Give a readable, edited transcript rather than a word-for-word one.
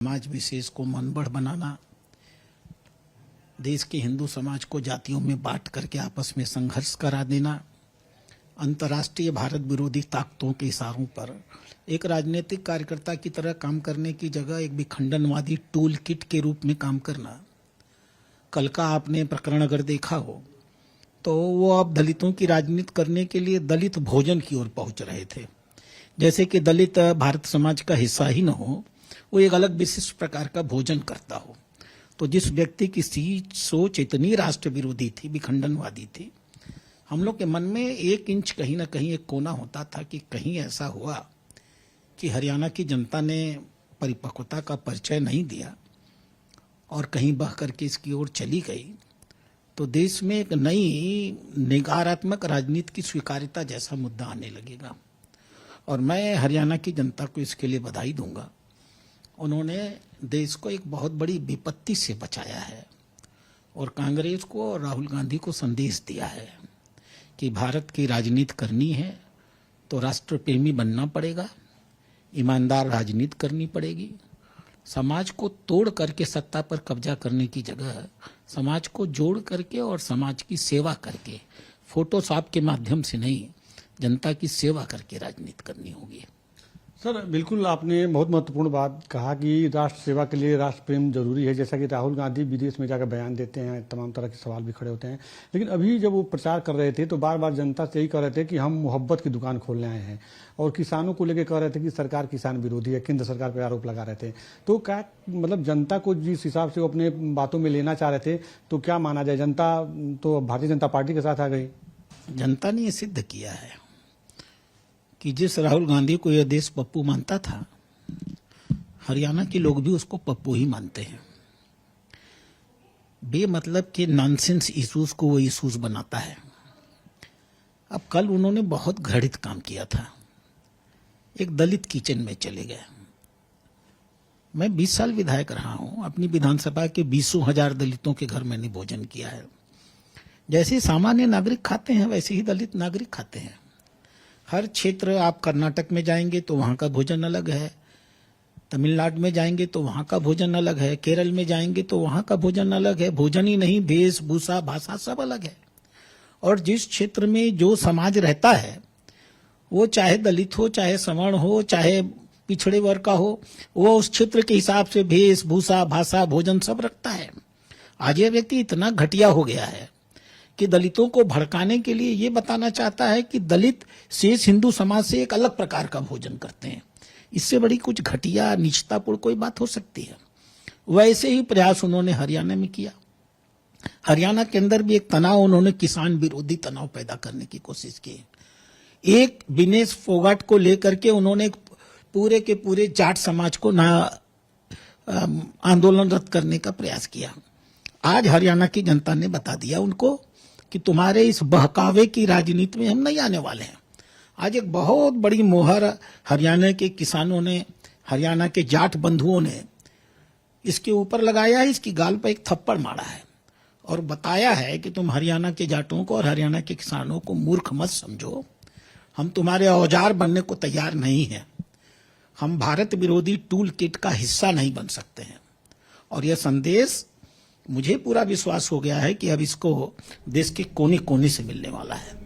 समाज विशेष को मनबढ़ बनाना, देश के हिंदू समाज को जातियों में बांट करके आपस में संघर्ष करा देना, अंतर्राष्ट्रीय भारत विरोधी ताकतों के इशारों पर एक राजनीतिक कार्यकर्ता की तरह काम करने की जगह एक विखंडनवादी टूल किट के रूप में काम करना। कल का आपने प्रकरण अगर देखा हो तो वो अब दलितों की राजनीति करने के लिए दलित भोजन की ओर पहुंच रहे थे, जैसे कि दलित भारत समाज का हिस्सा ही न हो, वो एक अलग विशिष्ट प्रकार का भोजन करता हो। तो जिस व्यक्ति की सोच इतनी राष्ट्र विरोधी थी, विखंडनवादी थी, हम लोग के मन में एक इंच कहीं ना कहीं एक कोना होता था कि कहीं ऐसा हुआ कि हरियाणा की जनता ने परिपक्वता का परिचय नहीं दिया और कहीं बह करके इसकी ओर चली गई, तो देश में एक नई नकारात्मक राजनीति की स्वीकार्यता जैसा मुद्दा आने लगेगा। और मैं हरियाणा की जनता को इसके लिए बधाई दूंगा। उन्होंने देश को एक बहुत बड़ी विपत्ति से बचाया है और कांग्रेस को और राहुल गांधी को संदेश दिया है कि भारत की राजनीति करनी है तो राष्ट्र प्रेमी बनना पड़ेगा, ईमानदार राजनीति करनी पड़ेगी। समाज को तोड़ करके सत्ता पर कब्जा करने की जगह समाज को जोड़ करके और समाज की सेवा करके, फोटोशॉप के माध्यम से नहीं, जनता की सेवा करके राजनीति करनी होगी। सर, बिल्कुल आपने बहुत महत्वपूर्ण बात कहा कि राष्ट्र सेवा के लिए राष्ट्र प्रेम जरूरी है। जैसा कि राहुल गांधी विदेश में जाकर बयान देते हैं, तमाम तरह के सवाल भी खड़े होते हैं, लेकिन अभी जब वो प्रचार कर रहे थे तो बार बार जनता से यही कह रहे थे कि हम मोहब्बत की दुकान खोलने आए हैं और किसानों को लेकर कह रहे थे कि सरकार किसान विरोधी है, केंद्र सरकार पर आरोप लगा रहे थे। तो क्या मतलब जनता को जिस हिसाब से वो अपने बातों में लेना चाह रहे थे, तो क्या माना जाए, जनता तो भारतीय जनता पार्टी के साथ आ गई? जनता ने ये सिद्ध किया है कि जिस राहुल गांधी को यह देश पप्पू मानता था, हरियाणा के लोग भी उसको पप्पू ही मानते हैं। बेमतलब के नॉनसेंस इश्यूज को वो इश्यूज बनाता है। अब कल उन्होंने बहुत घृणित काम किया था, एक दलित किचन में चले गए। मैं 20 साल विधायक रहा हूं, अपनी विधानसभा के 20,000 दलितों के घर मैंने भोजन किया है। जैसे सामान्य नागरिक खाते हैं वैसे ही दलित नागरिक खाते हैं। हर क्षेत्र, आप कर्नाटक में जाएंगे तो वहाँ का भोजन अलग है, तमिलनाडु में जाएंगे तो वहाँ का भोजन अलग है, केरल में जाएंगे तो वहाँ का भोजन अलग है। भोजन ही नहीं, वेशभूषा, भाषा सब अलग है। और जिस क्षेत्र में जो समाज रहता है, वो चाहे दलित हो, चाहे सवर्ण हो, चाहे पिछड़े वर्ग का हो, वो उस क्षेत्र के हिसाब से वेशभूषा, भाषा, भोजन सब रखता है। आज यह व्यक्ति इतना घटिया हो गया है कि दलितों को भड़काने के लिए ये बताना चाहता है कि दलित शेष हिंदू समाज से एक अलग प्रकार का भोजन करते हैं। इससे बड़ी कुछ घटिया नीचतापूर्ण कोई बात हो सकती है? वैसे ही प्रयास उन्होंने हरियाणा में किया। हरियाणा के अंदर भी एक तनाव, उन्होंने किसान विरोधी तनाव पैदा करने की कोशिश की। एक विनेश फोगाट को लेकर के उन्होंने पूरे के पूरे जाट समाज को आंदोलनरत करने का प्रयास किया। आज हरियाणा की जनता ने बता दिया उनको कि तुम्हारे इस बहकावे की राजनीति में हम नहीं आने वाले हैं। आज एक बहुत बड़ी मोहर हरियाणा के किसानों ने, हरियाणा के जाट बंधुओं ने इसके ऊपर लगाया है, इसकी गाल पर एक थप्पड़ मारा है और बताया है कि तुम हरियाणा के जाटों को और हरियाणा के किसानों को मूर्ख मत समझो, हम तुम्हारे औजार बनने को तैयार नहीं हैं, हम भारत विरोधी टूल किट का हिस्सा नहीं बन सकते हैं। और यह संदेश मुझे पूरा विश्वास हो गया है कि अब इसको देश के कोने कोने से मिलने वाला है।